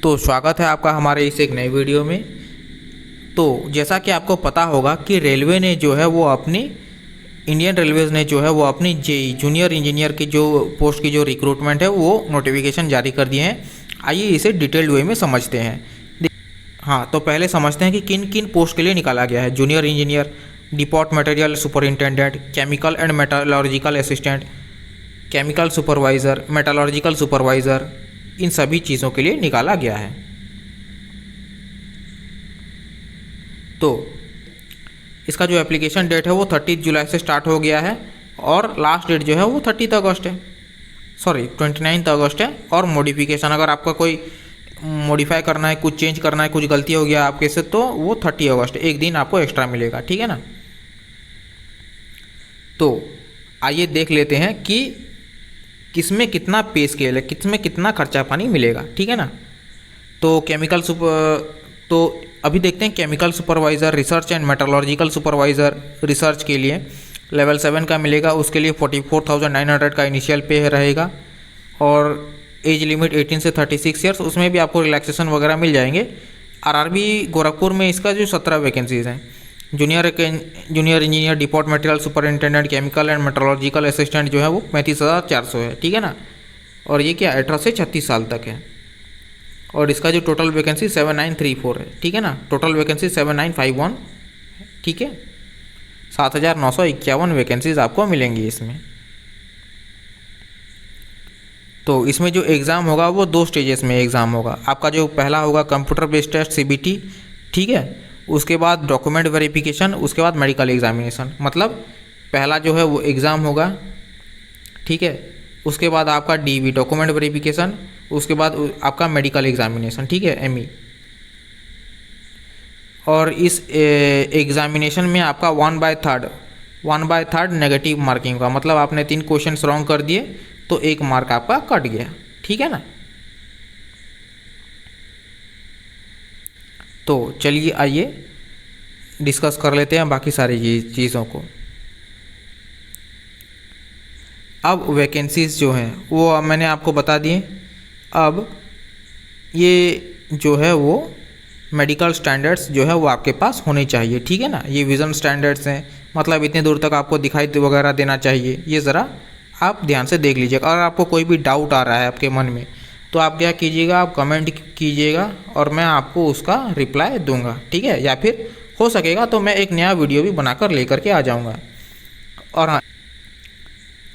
तो स्वागत है आपका हमारे इस एक नए वीडियो में। तो जैसा कि आपको पता होगा कि रेलवे ने जो है वो अपनी इंडियन रेलवेज़ ने जो है वो अपनी जेई जूनियर इंजीनियर की जो पोस्ट की जो रिक्रूटमेंट है वो नोटिफिकेशन जारी कर दिए हैं। आइए इसे डिटेल्ड वे में समझते हैं। हाँ, तो पहले समझते हैं कि किन किन पोस्ट के लिए निकाला गया है। Junior engineer, depot material superintendent, chemical and metallurgical assistant, chemical supervisor, metallurgical supervisor, इन सभी चीज़ों के लिए निकाला गया है। तो इसका जो एप्लीकेशन डेट है वो 30 जुलाई से स्टार्ट हो गया है और लास्ट डेट जो है वो 29 अगस्त है। और मॉडिफिकेशन अगर आपका कोई मॉडिफाई करना है, कुछ चेंज करना है, कुछ गलती हो गया आपके से, तो वो 30 अगस्त, एक दिन आपको एक्स्ट्रा मिलेगा। ठीक है ना। तो आइए देख लेते हैं कि किसमें कितना पे स्केल है, किसमें कितना खर्चा पानी मिलेगा। ठीक है ना। तो तो अभी देखते हैं chemical supervisor, research and metallurgical supervisor research के लिए लेवल 7 का मिलेगा। उसके लिए 44,900 का इनिशियल पे रहेगा और एज लिमिट 18 से 36 ईयर्स। उसमें भी आपको रिलैक्सेशन वगैरह मिल जाएंगे। आरआरबी गोरखपुर में इसका जो 17 वैकेंसीज़ हैं। Junior engineer, depot material superintendent, chemical and metallurgical assistant जो है वो 35,400 है। ठीक है ना। और ये क्या 18 से 36 साल तक है। और इसका जो टोटल वैकेंसी 7934 है। ठीक है ना। Total vacancy 7951। ठीक है। 7,951 वैकेंसीज आपको मिलेंगी इसमें। तो इसमें जो एग्ज़ाम होगा वो 2 स्टेजेस में एग्ज़ाम होगा। आपका जो पहला होगा कंप्यूटर बेस्ड टेस्ट CBT। ठीक है। उसके बाद डॉक्यूमेंट वेरिफिकेशन, उसके बाद मेडिकल एग्जामिनेशन। मतलब पहला जो है वो एग्ज़ाम होगा। ठीक है। उसके बाद आपका DV डॉक्यूमेंट वेरिफिकेशन, उसके बाद आपका मेडिकल एग्जामिनेशन। ठीक है, ME। और इस एग्जामिनेशन में आपका 1/3 नेगेटिव मार्किंग होगा। मतलब आपने 3 क्वेश्चन रॉन्ग कर दिए तो 1 मार्क आपका कट गया। ठीक है ना। तो चलिए आइए डिस्कस कर लेते हैं बाकी सारी चीज़ों को। अब वैकेंसीज़ जो हैं वो मैंने आपको बता दिए। अब ये जो है वो मेडिकल स्टैंडर्ड्स जो है वो आपके पास होने चाहिए। ठीक है ना। ये विज़न स्टैंडर्ड्स हैं, मतलब इतने दूर तक आपको दिखाई वगैरह देना चाहिए। ये ज़रा आप ध्यान से देख लीजिएगा। अगर आपको कोई भी डाउट आ रहा है आपके मन में तो आप क्या कीजिएगा, आप कमेंट कीजिएगा और मैं आपको उसका रिप्लाई दूंगा। ठीक है। या फिर हो सकेगा तो मैं एक नया वीडियो भी बनाकर लेकर के आ जाऊंगा। और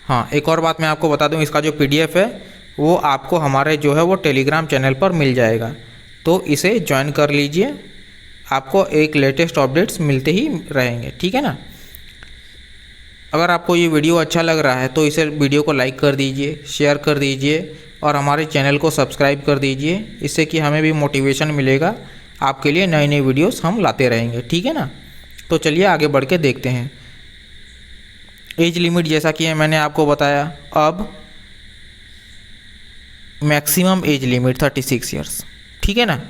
हाँ, एक और बात मैं आपको बता दूं, इसका जो PDF है वो आपको हमारे जो है वो टेलीग्राम चैनल पर मिल जाएगा। तो इसे ज्वाइन कर लीजिए, आपको एक लेटेस्ट अपडेट्स मिलते ही रहेंगे। ठीक है ना। अगर आपको ये वीडियो अच्छा लग रहा है तो इसे वीडियो को लाइक कर दीजिए, शेयर कर दीजिए और हमारे चैनल को सब्सक्राइब कर दीजिए। इससे कि हमें भी मोटिवेशन मिलेगा, आपके लिए नई नई वीडियोस हम लाते रहेंगे। ठीक है ना। तो चलिए आगे बढ़ के देखते हैं। एज लिमिट जैसा कि मैंने आपको बताया, अब मैक्सिमम एज लिमिट 36 ईयर्स। ठीक है ना।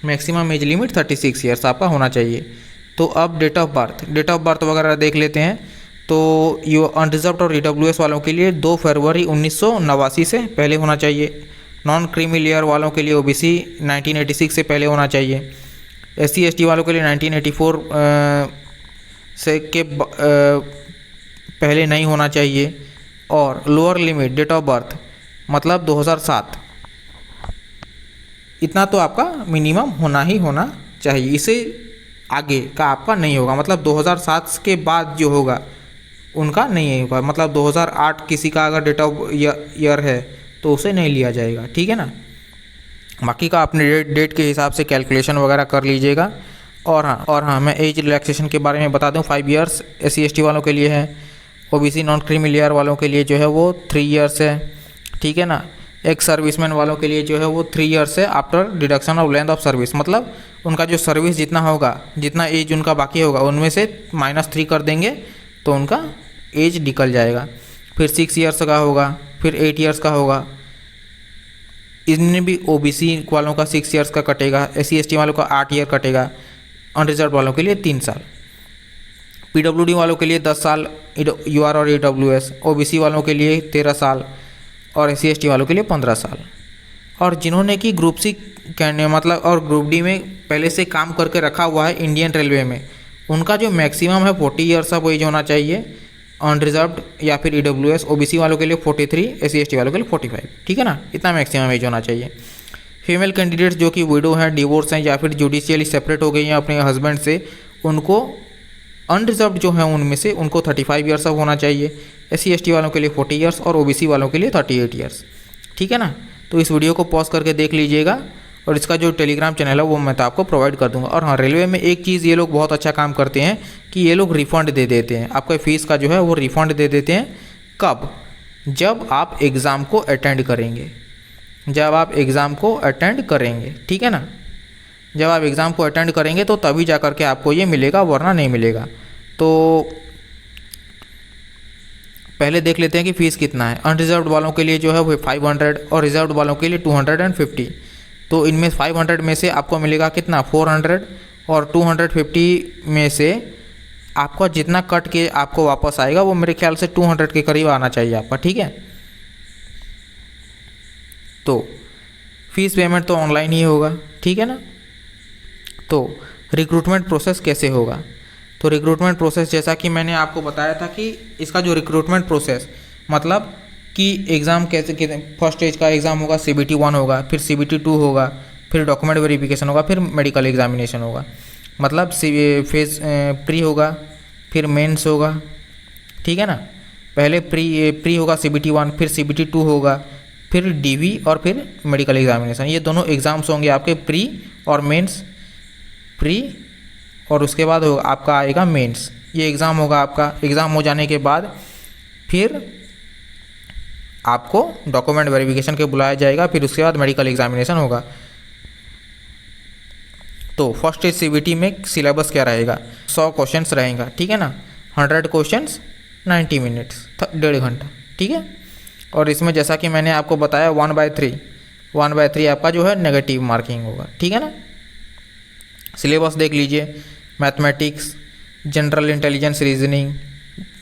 मैक्सिमम एज लिमिट 36 ईयर्स आपका होना चाहिए। तो अब डेट ऑफ बर्थ वगैरह देख लेते हैं। तो ये अनरिजर्व्ड और EWS वालों के लिए 2 फरवरी 1989 से पहले होना चाहिए। नॉन क्रीमी लेयर वालों के लिए OBC 1986 से पहले होना चाहिए। SC ST वालों के लिए 1984 से के पहले नहीं होना चाहिए। और lower limit date of birth मतलब 2007, इतना तो आपका मिनिमम होना ही होना चाहिए। इसे आगे का आपका नहीं होगा। मतलब 2007 के बाद जो होगा उनका नहीं होगा। मतलब 2008 किसी का अगर डेट ऑफ ईयर है तो उसे नहीं लिया जाएगा। ठीक है ना। बाकी का अपने डेट के हिसाब से कैलकुलेशन वगैरह कर लीजिएगा। और हाँ, मैं एज रिलैक्सेशन के बारे में बता दूं, 5 ईयर्स SC ST वालों के लिए है। OBC नॉन क्रीमी लेयर वालों के लिए जो है वो 3 ईयर्स है। ठीक है ना। एक सर्विसमैन वालों के लिए जो है वो 3 ईयर्स है after deduction of length of service. मतलब उनका जो सर्विस जितना होगा, जितना एज उनका बाकी होगा उनमें से -3 कर देंगे तो उनका एज निकल जाएगा। फिर 6 ईयर्स का होगा, फिर 8 ईयर्स का होगा। इनमें भी OBC वालों का 6 ईयर्स का कटेगा, SC ST वालों का 8 ईयर कटेगा, अनरिजर्व वालों के लिए 3 साल, PWD वालों के लिए 10 साल UR और EWS, OBC वालों के लिए 13 साल और SC ST वालों के लिए 15 साल। और जिन्होंने कि ग्रुप सी कहने मतलब और ग्रुप डी में पहले से काम करके रखा हुआ है इंडियन रेलवे में, उनका जो मैक्सिमम है 40 ईयर्स ऑफ एज होना चाहिए। अनरिजर्व्ड या फिर EWS OBC वालों के लिए 43, SC ST वालों के लिए 45, ठीक है ना, इतना मैक्सिमम एज होना चाहिए। फीमेल कैंडिडेट्स जो कि विडो हैं, डिवोर्स हैं या फिर जुडिशियली सेपरेट हो गई हैं अपने हस्बैंड से, उनको अनरिजर्व्ड जो हैं उनमें से उनको 35 ईयर्स ऑफ होना चाहिए। SC ST वालों के लिए 40 ईयर्स और OBC वालों के लिए 38 ईयर्स, ठीक है ना। तो इस वीडियो को पॉज करके देख लीजिएगा और इसका जो टेलीग्राम चैनल है वो मैं तो आपको प्रोवाइड कर दूंगा। और हाँ, रेलवे में एक चीज़ ये लोग बहुत अच्छा काम करते हैं कि ये लोग रिफ़ंड दे देते हैं, आपका फ़ीस का जो है वो रिफ़ंड दे देते हैं। कब? जब आप एग्ज़ाम को अटेंड करेंगे, जब आप एग्ज़ाम को अटेंड करेंगे, ठीक है ना। जब आप एग्ज़ाम को अटेंड करेंगे तो तभी जा कर के आपको ये मिलेगा, वरना नहीं मिलेगा। तो पहले देख लेते हैं कि फ़ीस कितना है। अनरिजर्व्ड वालों के लिए जो है वो 500 और रिजर्व्ड वालों के लिए 250। तो इनमें 500 में से आपको मिलेगा कितना, 400, और 250 में से आपका जितना कट के आपको वापस आएगा वो मेरे ख्याल से 200 के करीब आना चाहिए आपका, ठीक है। तो फीस पेमेंट तो ऑनलाइन ही होगा, ठीक है ना। तो रिक्रूटमेंट प्रोसेस कैसे होगा? तो रिक्रूटमेंट प्रोसेस जैसा कि मैंने आपको बताया था कि इसका जो रिक्रूटमेंट प्रोसेस मतलब कि एग्ज़ाम कैसे फर्स्ट स्टेज का एग्ज़ाम होगा, CBT 1 होगा, फिर CBT 2 होगा, फिर डॉक्यूमेंट वेरिफिकेशन होगा, फिर मेडिकल एग्जामिनेशन होगा। मतलब फेज़ प्री होगा, फिर मेंस होगा, ठीक है ना। पहले प्री होगा CBT 1, फिर CBT 2 होगा, फिर DV और फिर मेडिकल एग्जामिनेशन। ये दोनों एग्ज़ाम्स होंगे आपके, प्री और मेंस। प्री और उसके बाद होगा आपका आएगा मेंस। ये एग्ज़ाम होगा आपका। एग्ज़ाम हो जाने के बाद फिर आपको डॉक्यूमेंट वेरिफिकेशन के बुलाया जाएगा, फिर उसके बाद मेडिकल एग्जामिनेशन होगा। तो फर्स्ट स्टेज CBT में सिलेबस क्या रहेगा? 100 क्वेश्चंस रहेगा, ठीक है ना। 100 क्वेश्चंस 90 मिनट्स, 1.5 घंटा, ठीक है। और इसमें जैसा कि मैंने आपको बताया 1/3 आपका जो है नेगेटिव मार्किंग होगा, ठीक है ना। सिलेबस देख लीजिए, mathematics, general intelligence, reasoning,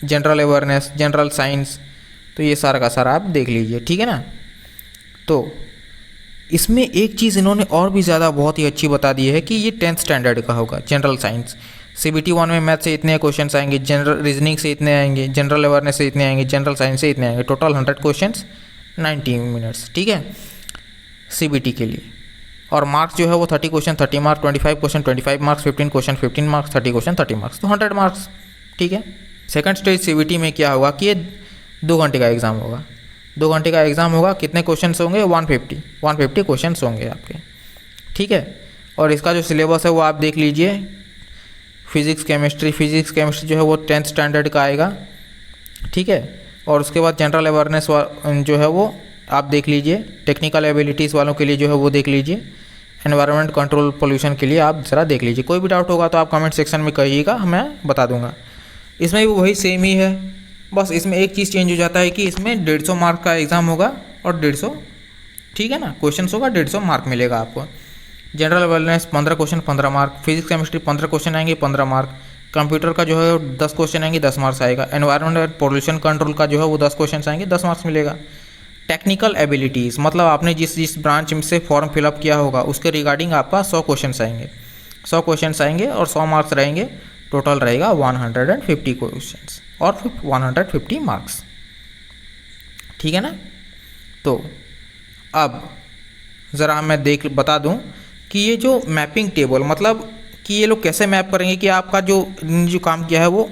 general awareness, general science, तो ये सारा का सारा आप देख लीजिए, ठीक है ना। तो इसमें एक चीज़ इन्होंने और भी ज़्यादा बहुत ही अच्छी बता दी है कि ये 10th स्टैंडर्ड का होगा। जनरल साइंस CBT 1 में मैथ से इतने क्वेश्चंस आएंगे, जनरल रीजनिंग से इतने आएंगे, जनरल अवेयरनेस से इतने आएंगे, जनरल साइंस से इतने आएंगे, टोटल 100 क्वेश्चंस 90 मिनट्स, ठीक है, CBT के लिए। और मार्क्स जो है वो 30 question 30 marks, 25 question 25 marks, 15 question 15 marks, 30 question 30 marks, तो 100 मार्क्स, ठीक है। सेकंड स्टेज CBT में क्या होगा कि ये 2 घंटे का एग्ज़ाम होगा। 2 घंटे का एग्ज़ाम होगा, कितने क्वेश्चन होंगे? 150 क्वेश्चन होंगे आपके, ठीक है। और इसका जो सिलेबस है वो आप देख लीजिए। फिज़िक्स केमिस्ट्री जो है वो 10th स्टैंडर्ड का आएगा, ठीक है। और उसके बाद जनरल अवेयरनेस जो है वो आप देख लीजिए। टेक्निकल एबिलिटीज़ वालों के लिए जो है वो देख लीजिए। एनवायरनमेंट कंट्रोल पोल्यूशन के लिए आप ज़रा देख लीजिए। कोई भी डाउट होगा तो आप कमेंट सेक्शन में कहिएगा, मैं बता दूंगा। इसमें भी वही सेम ही है, बस इसमें एक चीज़ चेंज हो जाता है कि इसमें 150 मार्क का एग्ज़ाम होगा और 150, ठीक है ना, क्वेश्चन होगा, 150 मार्क मिलेगा आपको। General awareness 15 question 15 mark, physics chemistry 15 question आएंगे 15 मार्क, कंप्यूटर का जो है 10 क्वेश्चन आएंगे 10 मार्क्स आएगा, एनवायरमेंट पोल्यूशन कंट्रोल का जो है वो 10 क्वेश्चन आएंगे 10 मार्क्स मिलेगा। टेक्निकल एबिलिटीज़ मतलब आपने जिस ब्रांच में से फॉर्म फिलअप किया होगा उसके रिगार्डिंग आपका 100 क्वेश्चन आएंगे, 100 क्वेश्चन आएंगे और 100 मार्क्स रहेंगे, टोटल रहेगा 150 क्वेश्चंस और 150 मार्क्स, ठीक है ना। तो अब ज़रा मैं बता दूं कि ये जो मैपिंग टेबल मतलब कि ये लोग कैसे मैप करेंगे कि आपका जो काम किया है वो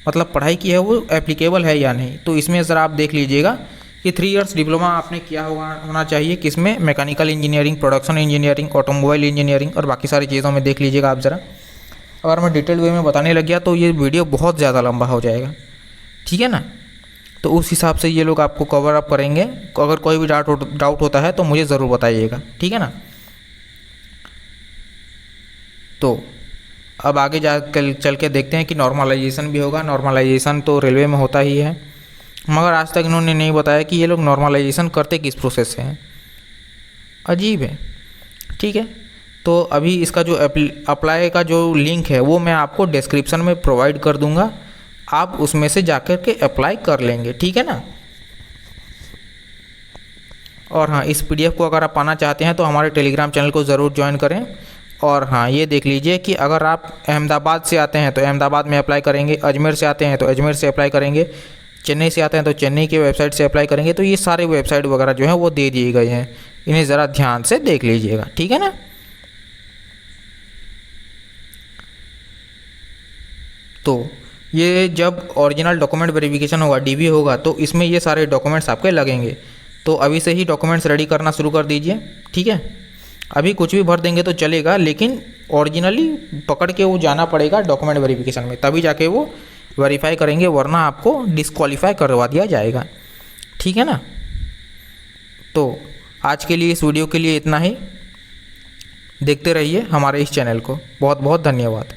मतलब पढ़ाई की है वो एप्लीकेबल है या नहीं। तो इसमें ज़रा आप देख लीजिएगा कि 3 इयर्स डिप्लोमा आपने किया होना चाहिए, किसमें? Mechanical engineering, production engineering, automobile engineering और बाकी सारी चीज़ों में देख लीजिएगा आप ज़रा। अगर मैं डिटेल वे में बताने लग गया तो ये वीडियो बहुत ज़्यादा लंबा हो जाएगा, ठीक है ना। तो उस हिसाब से ये लोग आपको कवर अप करेंगे। अगर कोई भी डाउट होता है तो मुझे ज़रूर बताइएगा, ठीक है ना। तो अब आगे चल के देखते हैं कि नॉर्मलाइजेशन भी होगा। नॉर्मलाइजेशन तो रेलवे में होता ही है, मगर आज तक इन्होंने नहीं बताया कि ये लोग नॉर्मलाइजेशन करते किस प्रोसेस से हैं। अजीब है, ठीक है। तो अभी इसका जो अप्लाई का जो लिंक है वो मैं आपको डिस्क्रिप्शन में प्रोवाइड कर दूंगा, आप उसमें से जाकर के अप्लाई कर लेंगे, ठीक है ना। और हाँ, इस PDF को अगर आप पाना चाहते हैं तो हमारे टेलीग्राम चैनल को ज़रूर ज्वाइन करें। और हाँ, ये देख लीजिए कि अगर आप अहमदाबाद से आते हैं तो अहमदाबाद में अप्लाई करेंगे, अजमेर से आते हैं तो अजमेर से अप्लाई करेंगे, चेन्नई से आते हैं तो चेन्नई की वेबसाइट से अप्लाई करेंगे। तो ये सारे वेबसाइट वगैरह जो है वो दे दिए गए हैं, इन्हें ज़रा ध्यान से देख लीजिएगा, ठीक है ना। तो ये जब ओरिजिनल डॉक्यूमेंट वेरिफिकेशन होगा, DV होगा, तो इसमें ये सारे डॉक्यूमेंट्स आपके लगेंगे। तो अभी से ही डॉक्यूमेंट्स रेडी करना शुरू कर दीजिए, ठीक है। अभी कुछ भी भर देंगे तो चलेगा, लेकिन ओरिजिनली पकड़ के वो जाना पड़ेगा डॉक्यूमेंट वेरिफिकेशन में, तभी जाके वो वेरीफाई करेंगे, वरना आपको डिस्क्वालीफाई करवा दिया जाएगा, ठीक है ना। तो आज के लिए इस वीडियो के लिए इतना ही। देखते रहिए हमारे इस चैनल को। बहुत बहुत धन्यवाद।